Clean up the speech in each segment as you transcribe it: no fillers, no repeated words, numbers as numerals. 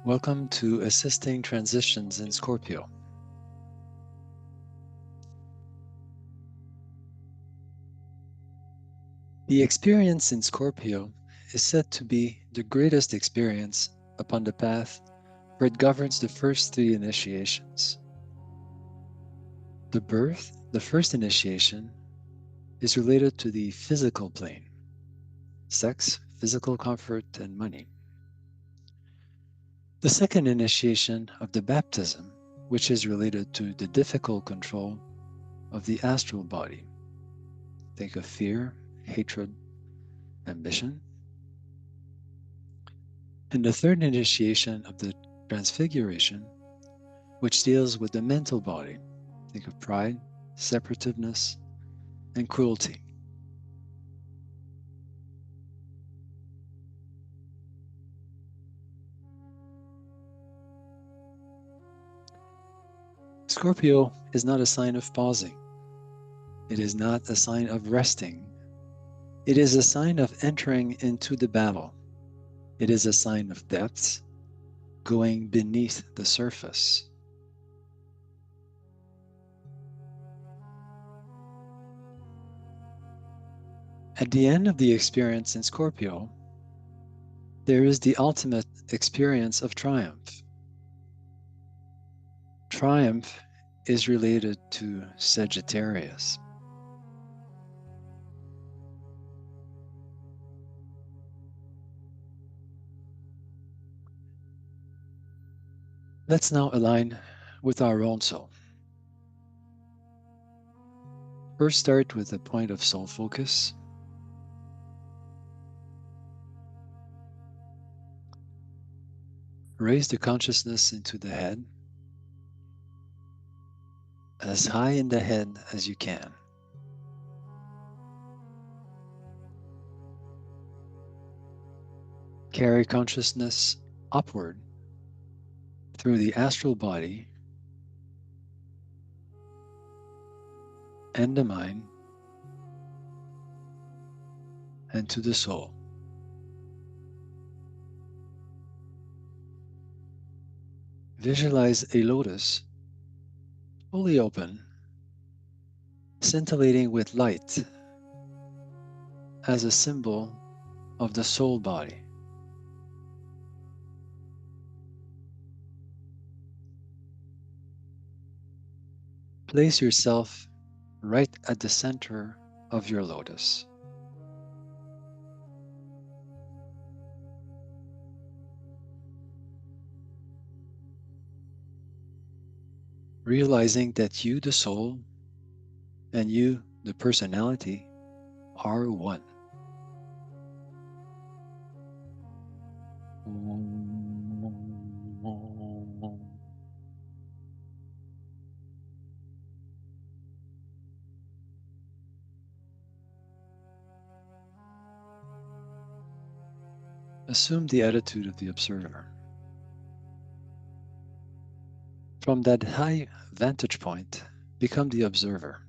Welcome to Assisting Transitions in Scorpio. The experience in Scorpio is said to be the greatest experience upon the path, for it governs the first three initiations. The birth, the first initiation, is related to the physical plane: sex, physical comfort, and money. The second initiation of the baptism, which is related to the difficult control of the astral body. Think of fear, hatred, ambition. And the third initiation of the transfiguration, which deals with the mental body. Think of pride, separativeness, and cruelty. Scorpio is not a sign of pausing. It is not a sign of resting. It is a sign of entering into the battle. It is a sign of depths, going beneath the surface. At the end of the experience in Scorpio, there is the ultimate experience of triumph. Triumph is related to Sagittarius. Let's now align with our own soul. First, start with a point of soul focus. Raise the consciousness into the head, as high in the head as you can. Carry consciousness upward through the astral body and the mind and to the soul. Visualize a lotus fully open, scintillating with light as a symbol of the soul body. Place yourself right at the center of your lotus. Realizing that you, the soul, and you, the personality, are one. Assume the attitude of the observer. From that high vantage point, become the observer.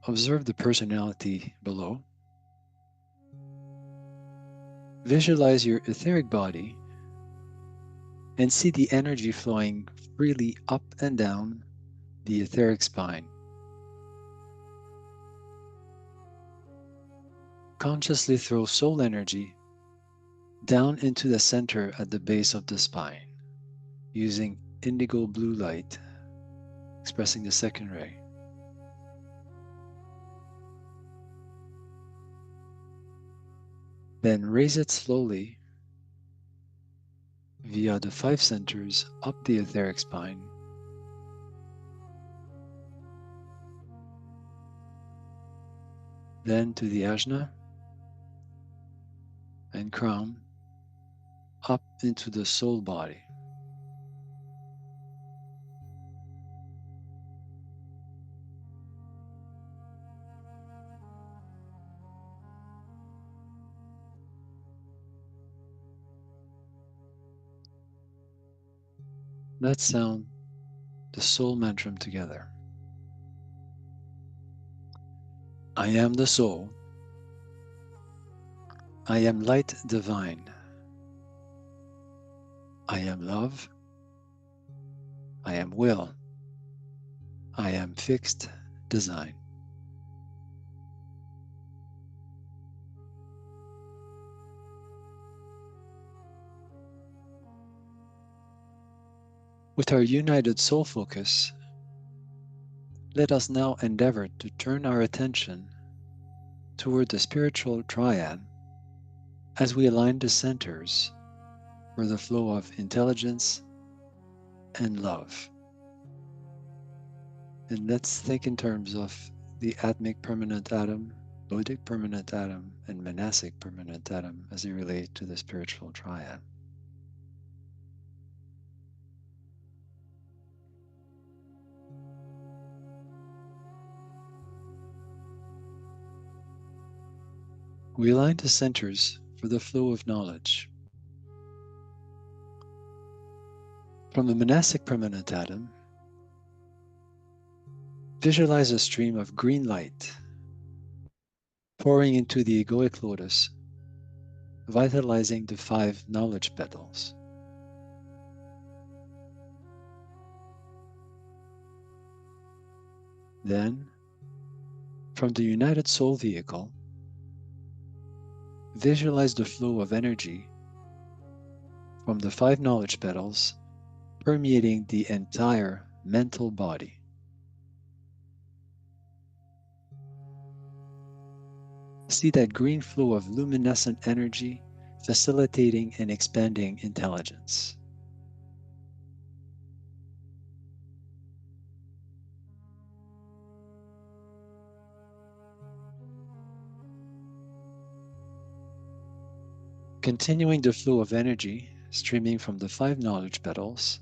Observe the personality below. Visualize your etheric body and see the energy flowing freely up and down the etheric spine. Consciously throw soul energy down into the center at the base of the spine, using indigo blue light, expressing the second ray. Then raise it slowly via the 5 centers up the etheric spine, then to the ajna and crown, up into the soul body. Let's sound the soul mantra together. I am the soul. I am light divine. I am love. I am will. I am fixed design. With our united soul focus, let us now endeavor to turn our attention toward the spiritual triad as we align the centers for the flow of intelligence and love. And let's think in terms of the atmic permanent atom, Bouddhic permanent atom, and monastic permanent atom as they relate to the spiritual triad. We align the centers for the flow of knowledge. From the monastic permanent atom, visualize a stream of green light pouring into the egoic lotus, vitalizing the 5 knowledge petals. Then, from the united soul vehicle, visualize the flow of energy from the 5 knowledge petals permeating the entire mental body. See that green flow of luminescent energy facilitating and expanding intelligence. Continuing the flow of energy streaming from the 5 knowledge petals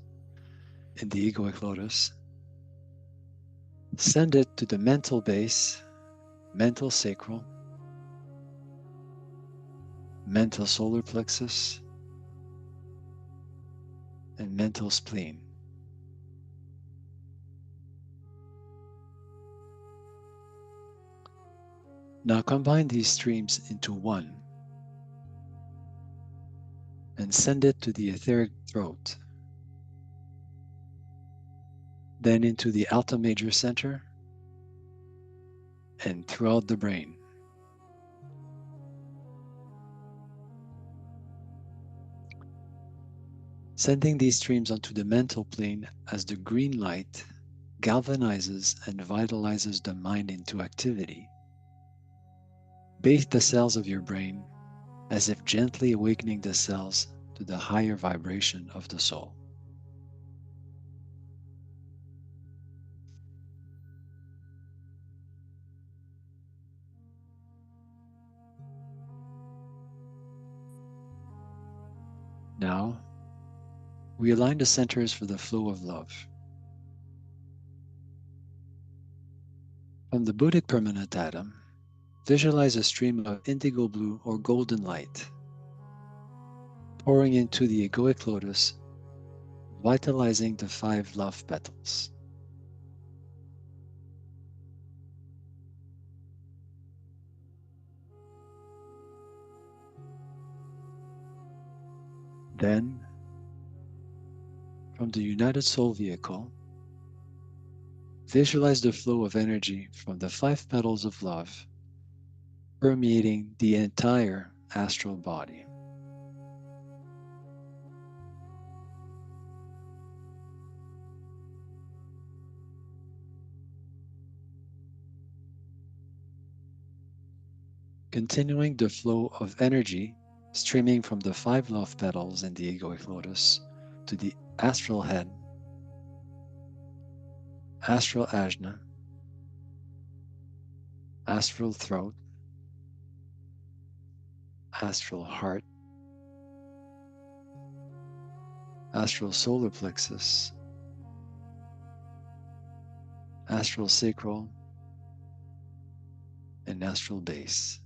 in the egoic lotus, send it to the mental base, mental sacral, mental solar plexus, and mental spleen. Now combine these streams into one and send it to the etheric throat, then into the alta major center and throughout the brain. Sending these streams onto the mental plane as the green light galvanizes and vitalizes the mind into activity. Bathe the cells of your brain as if gently awakening the cells to the higher vibration of the soul. Now, we align the centers for the flow of love. From the Buddhic permanent atom, visualize a stream of indigo blue or golden light pouring into the egoic lotus, vitalizing the 5 love petals. Then, from the united soul vehicle, visualize the flow of energy from the 5 petals of love permeating the entire astral body. Continuing the flow of energy streaming from the 5 love petals in the egoic lotus to the astral head, astral ajna, astral throat, astral heart, astral solar plexus, astral sacral, and astral base.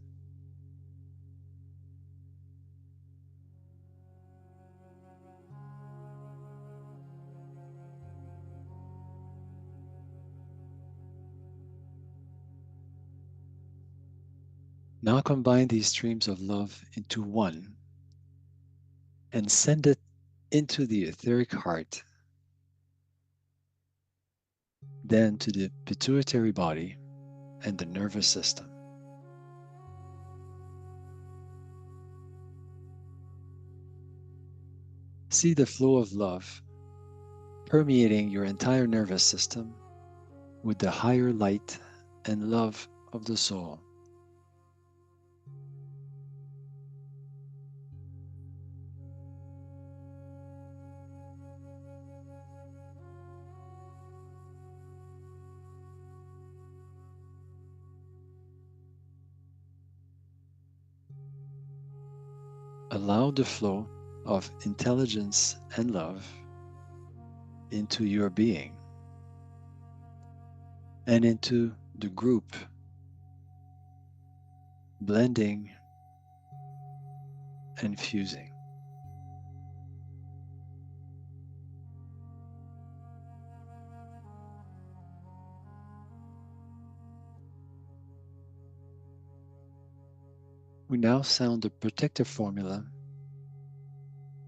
Now combine these streams of love into one and send it into the etheric heart, then to the pituitary body and the nervous system. See the flow of love permeating your entire nervous system with the higher light and love of the soul. Allow the flow of intelligence and love into your being and into the group, blending and fusing. We now sound the protective formula,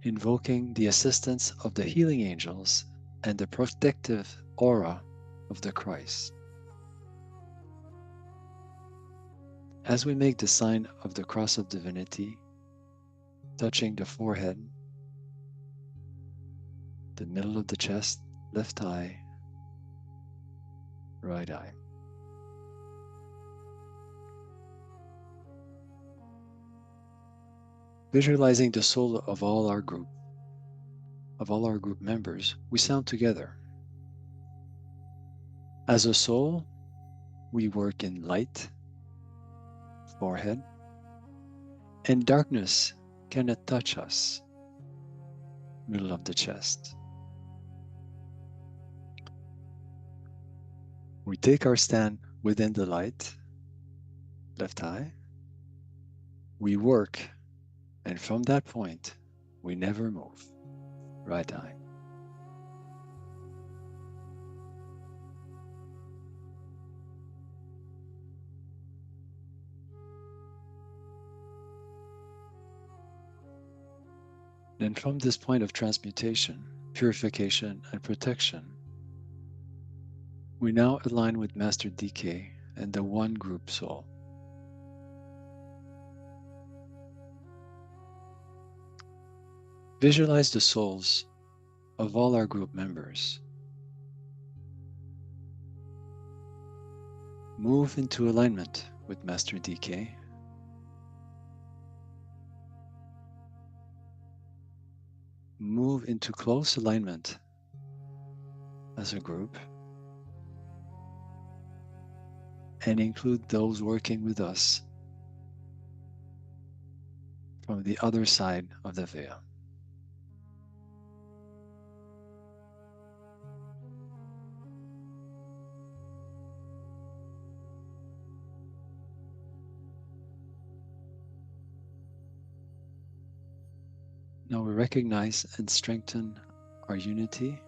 invoking the assistance of the healing angels and the protective aura of the Christ. As we make the sign of the cross of divinity, touching the forehead, the middle of the chest, left eye, right eye. Visualizing the soul of all our group members, we sound together. As a soul, we work in light, forehead, and darkness cannot touch us, middle of the chest. We take our stand within the light, left eye. We work, and from that point, we never move, right eye. Then from this point of transmutation, purification, and protection, we now align with Master DK and the one group soul. Visualize the souls of all our group members. Move into alignment with Master DK. Move into close alignment as a group, and include those working with us from the other side of the veil. Now we recognize and strengthen our unity,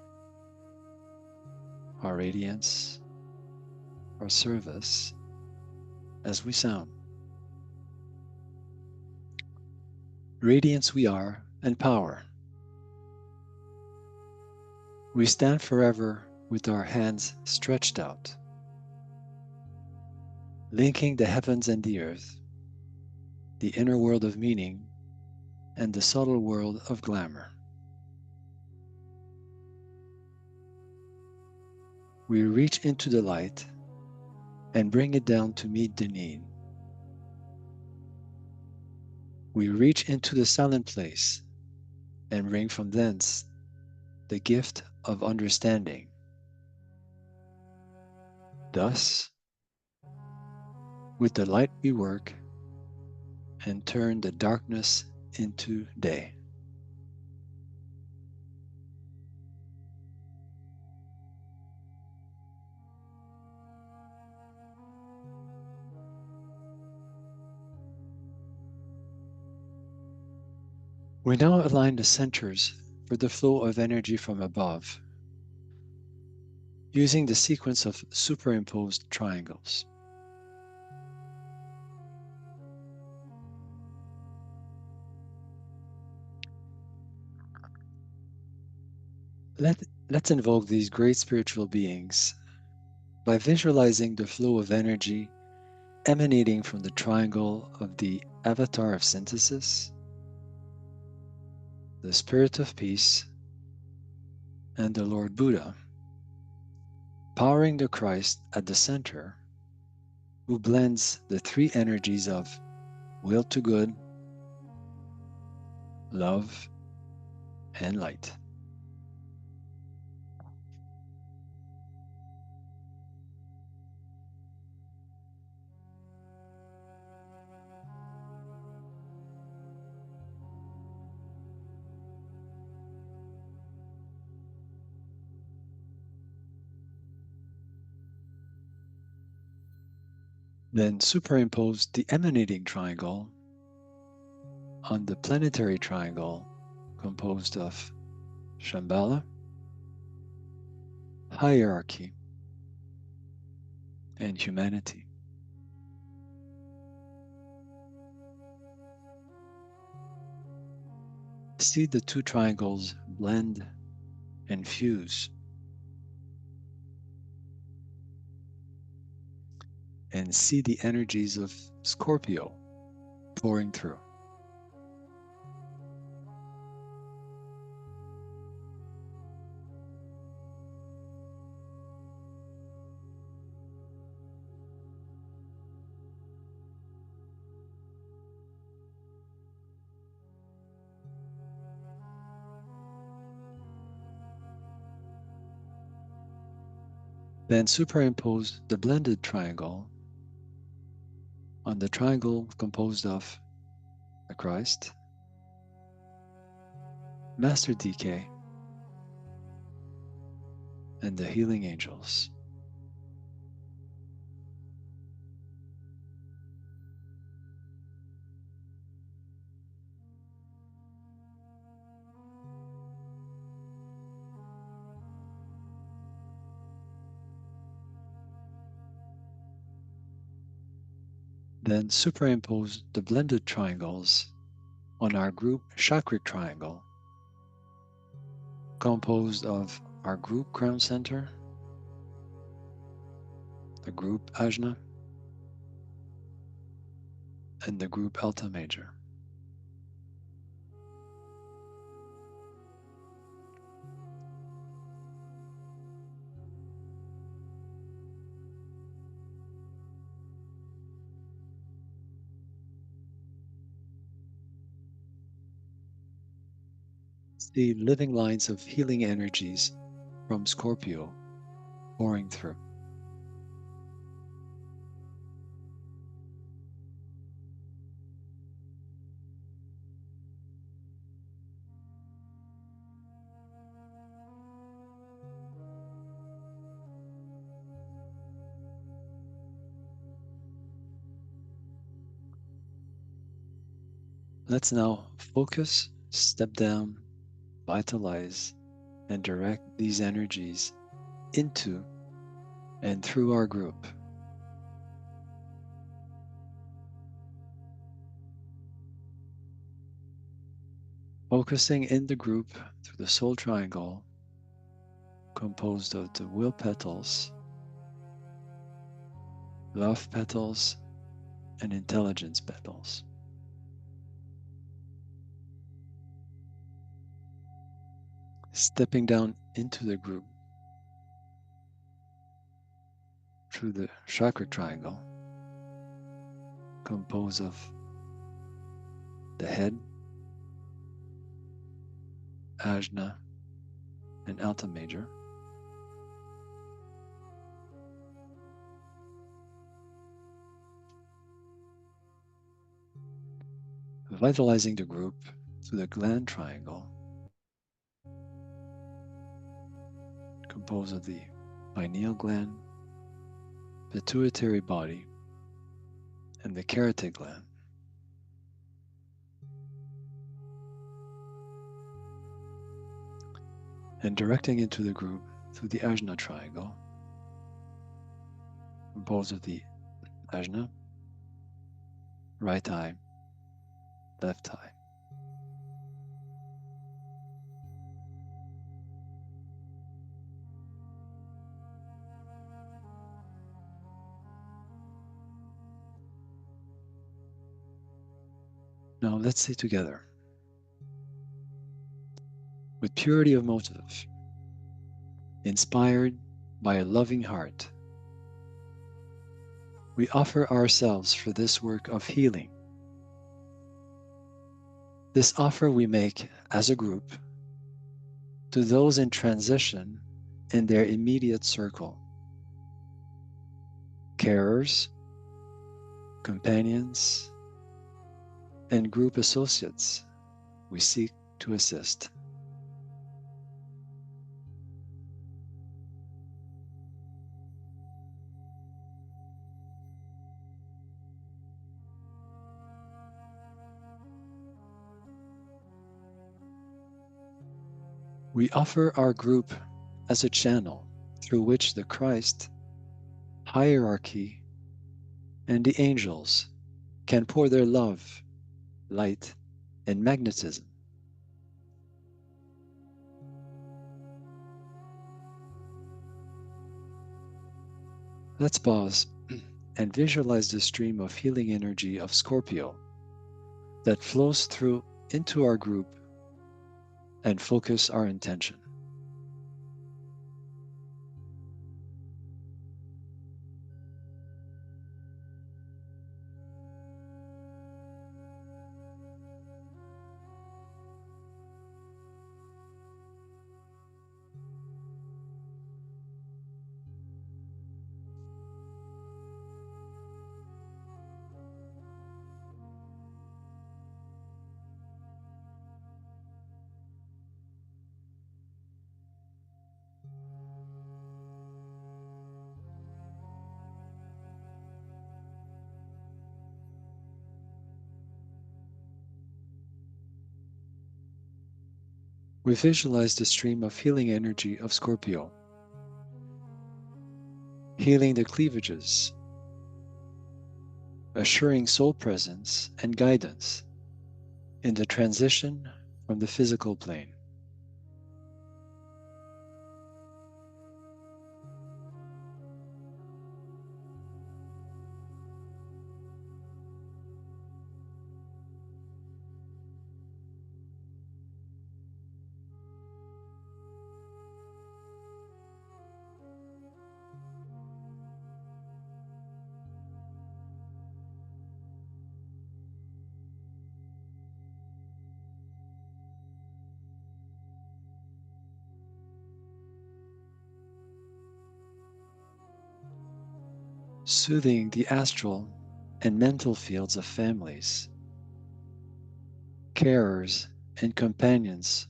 our radiance, our service as we sound. Radiance we are, and power. We stand forever with our hands stretched out, linking the heavens and the earth, the inner world of meaning, and the subtle world of glamour. We reach into the light and bring it down to meet the need. We reach into the silent place and bring from thence the gift of understanding. Thus, with the light we work and turn the darkness into day. We now align the centers for the flow of energy from above, using the sequence of superimposed triangles. Let's invoke these great spiritual beings by visualizing the flow of energy emanating from the triangle of the avatar of synthesis, the spirit of peace, and the Lord Buddha, powering the Christ at the center, who blends the three energies of will to good, love, and light. Then superimpose the emanating triangle on the planetary triangle composed of Shambhala, hierarchy, and humanity. See the two triangles blend and fuse, and see the energies of Scorpio pouring through. Then superimpose the blended triangle on the triangle composed of the Christ, Master DK, and the healing angels. Then superimpose the blended triangles on our group chakric triangle, composed of our group crown center, the group ajna, and the group alta major. See living lines of healing energies from Scorpio pouring through. Let's now focus, step down, vitalize, and direct these energies into and through our group. Focusing in the group through the soul triangle composed of the will petals, love petals, and intelligence petals. Stepping down into the group through the chakra triangle composed of the head, ajna, and alta major. Vitalizing the group through the gland triangle composed of the pineal gland, pituitary body, and the carotid gland. And directing into the group through the ajna triangle composed of the ajna, right eye, left eye. let's say together, with purity of motive, inspired by a loving heart, we offer ourselves for this work of healing. This offer we make as a group to those in transition in their immediate circle, carers, companions, and group associates we seek to assist. We offer our group as a channel through which the Christ, hierarchy, and the angels can pour their love, light, and magnetism. Let's pause and visualize the stream of healing energy of Scorpio that flows through into our group and focus our intention. We visualize the stream of healing energy of Scorpio, healing the cleavages, assuring soul presence and guidance in the transition from the physical plane. Soothing the astral and mental fields of families, carers, and companions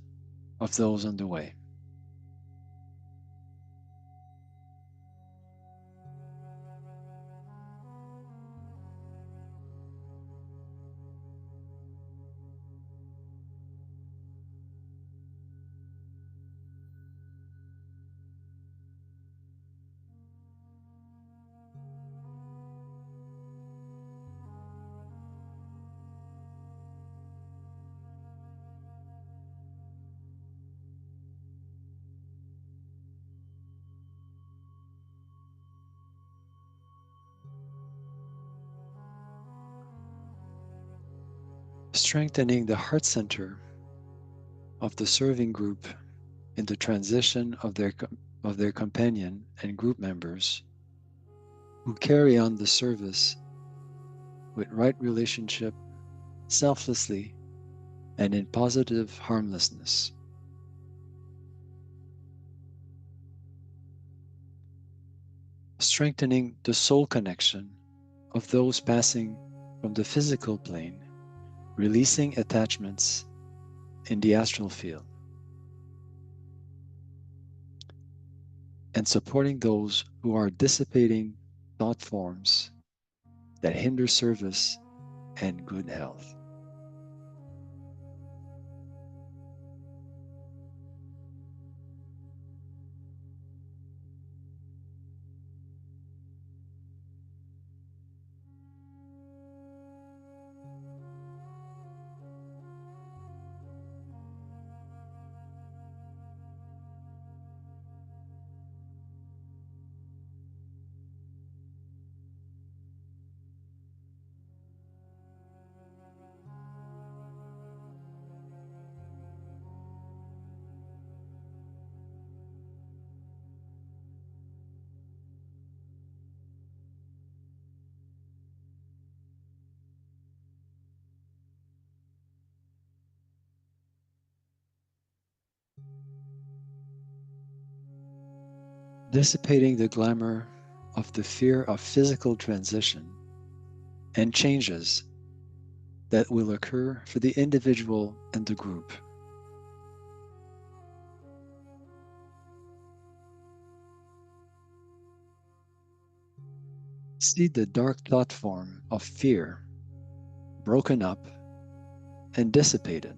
of those on the way. Strengthening the heart center of the serving group in the transition of their companion and group members who carry on the service with right relationship, selflessly, and in positive harmlessness. Strengthening the soul connection of those passing from the physical plane, releasing attachments in the astral field, and supporting those who are dissipating thought forms that hinder service and good health. dissipating the glamour of the fear of physical transition and changes that will occur for the individual and the group. See the dark thought form of fear broken up and dissipated.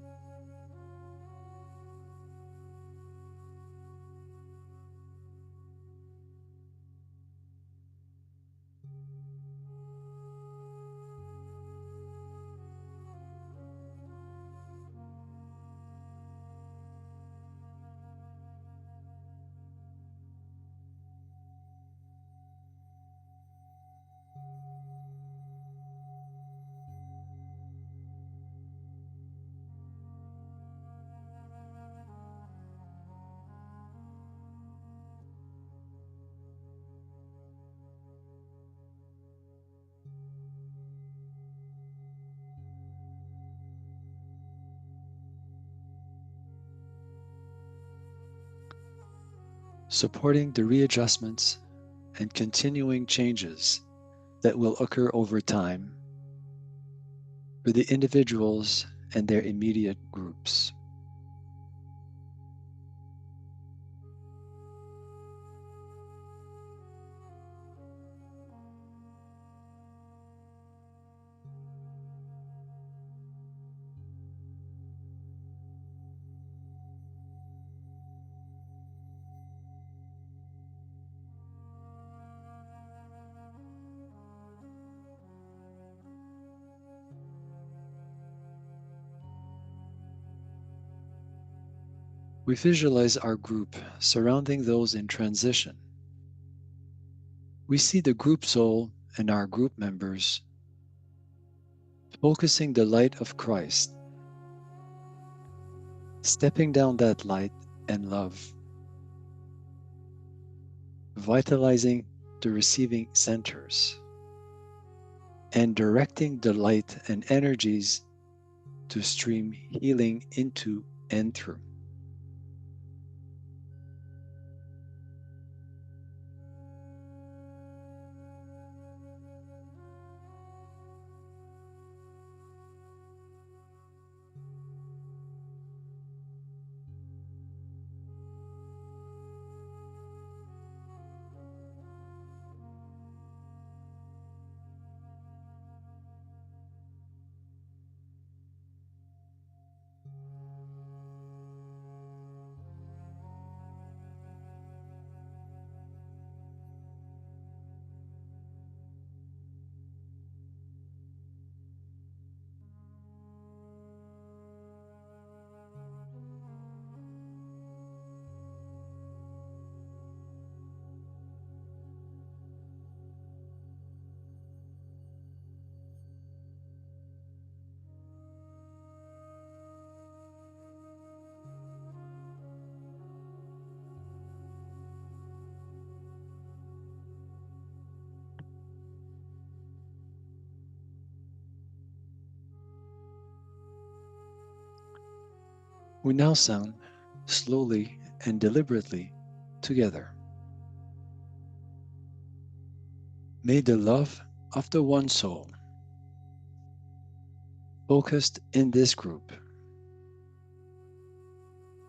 Supporting the readjustments and continuing changes that will occur over time for the individuals and their immediate groups. We visualize our group surrounding those in transition. We see the group soul and our group members focusing the light of Christ, stepping down that light and love, vitalizing the receiving centers, and directing the light and energies to stream healing into and through. We now sound slowly and deliberately together. May the love of the one soul focused in this group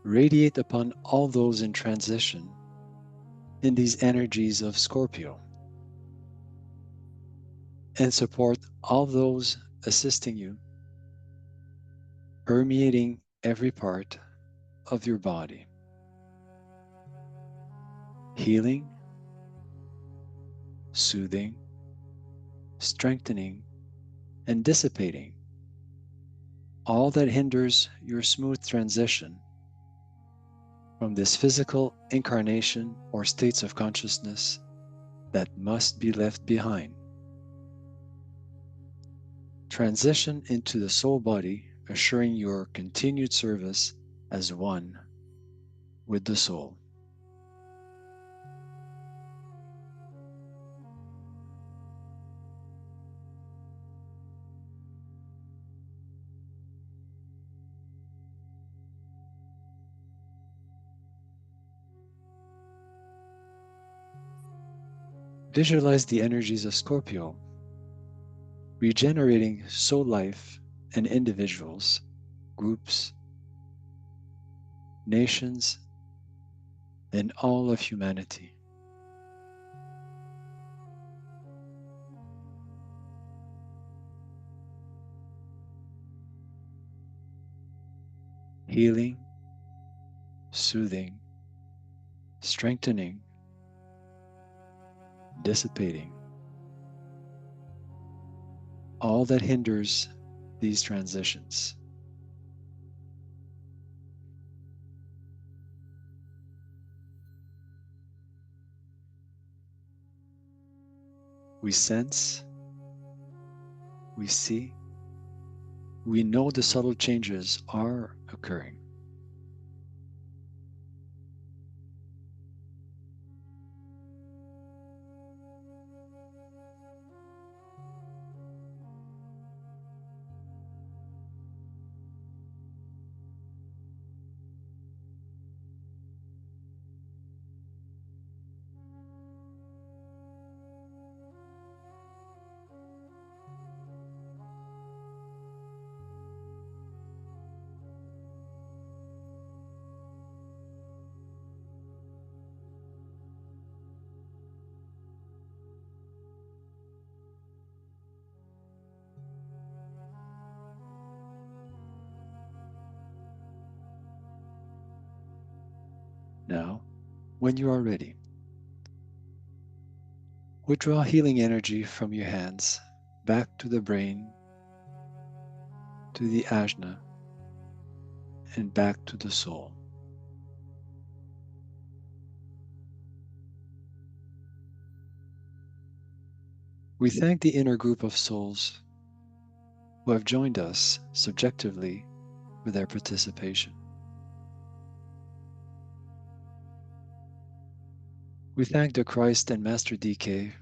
radiate upon all those in transition in these energies of Scorpio and support all those assisting you, permeating every part of your body, healing, soothing, strengthening, and dissipating all that hinders your smooth transition from this physical incarnation or states of consciousness that must be left behind. Transition into the soul body, assuring your continued service as one with the soul. Visualize the energies of Scorpio regenerating soul life in individuals, groups, nations, and all of humanity. Healing, soothing, strengthening, dissipating, all that hinders these transitions. We sense, we see, we know the subtle changes are occurring. Now, when you are ready, withdraw healing energy from your hands back to the brain, to the ajna, and back to the soul. We thank the inner group of souls who have joined us subjectively for their participation. We thank the Christ and Master DK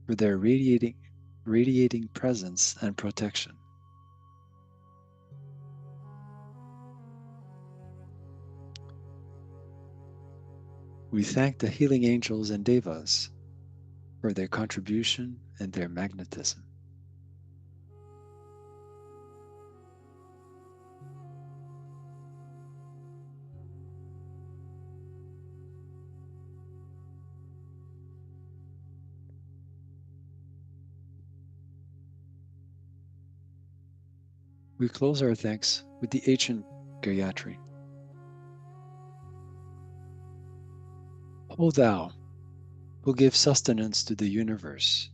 for their radiating presence and protection. We thank the healing angels and devas for their contribution and their magnetism. We close our thanks with the ancient Gayatri. O thou, who give sustenance to the universe,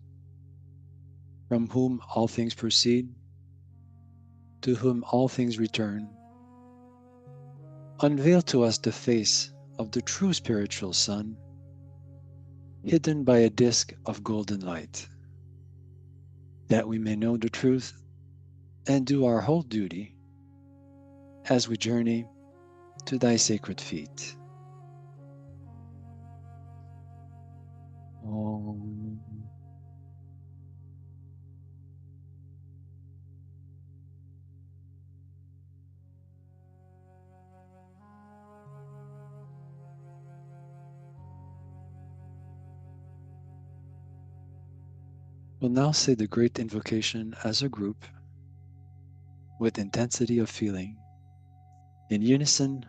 from whom all things proceed, to whom all things return, unveil to us the face of the true spiritual sun, hidden by a disk of golden light, that we may know the truth and do our whole duty as we journey to thy sacred feet. Om. We'll now say the great invocation as a group with intensity of feeling in unison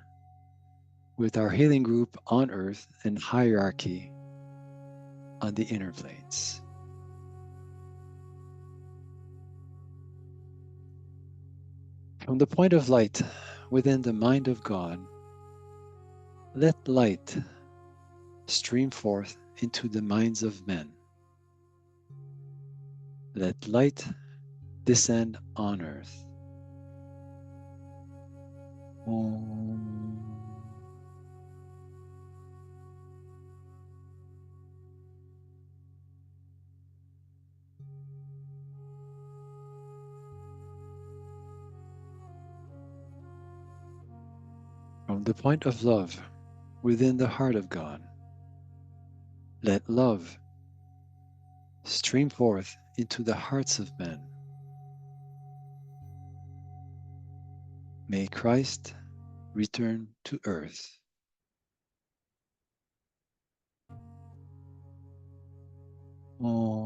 with our healing group on earth and hierarchy on the inner planes. From the point of light within the mind of God, let light stream forth into the minds of men. Let light descend on earth. Om. From the point of love within the heart of God, let love stream forth into the hearts of men. May Christ return to earth. Om.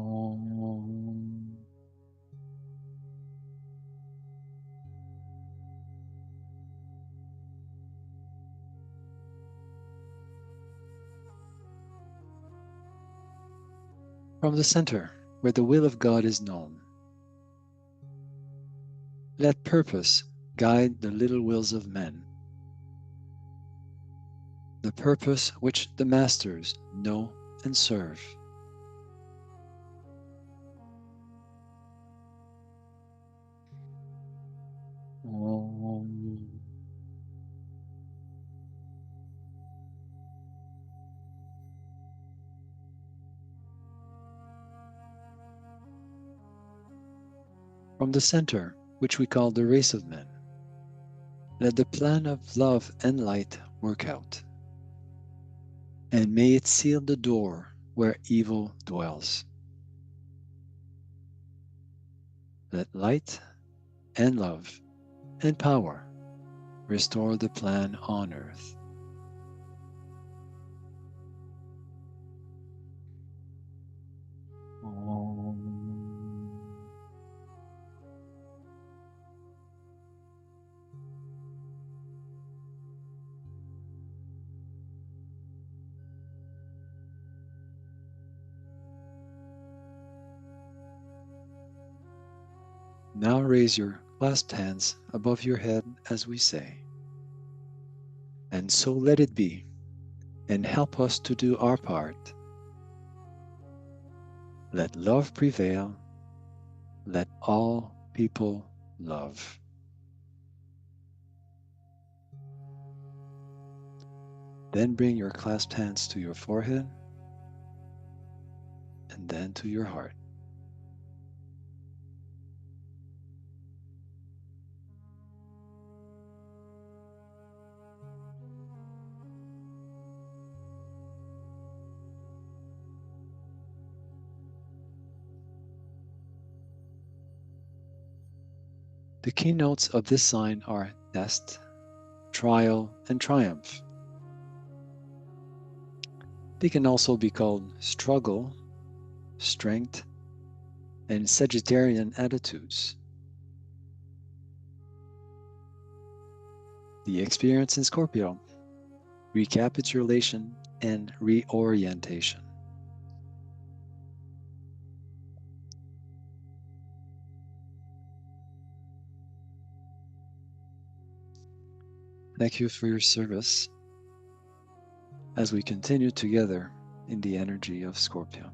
From the center, where the will of God is known, let purpose guide the little wills of men, the purpose which the masters know and serve. Om. From the center, which we call the race of men, let the plan of love and light work out, and may it seal the door where evil dwells. Let light and love and power restore the plan on earth. Om. Now raise your clasped hands above your head as we say, and so let it be, and help us to do our part. Let love prevail. Let all people love. Then bring your clasped hands to your forehead and then to your heart. The keynotes of this sign are test, trial, and triumph. They can also be called struggle, strength, and Sagittarian attitudes. The experience in Scorpio, recapitulation and reorientation. Thank you for your service as we continue together in the energy of Scorpio.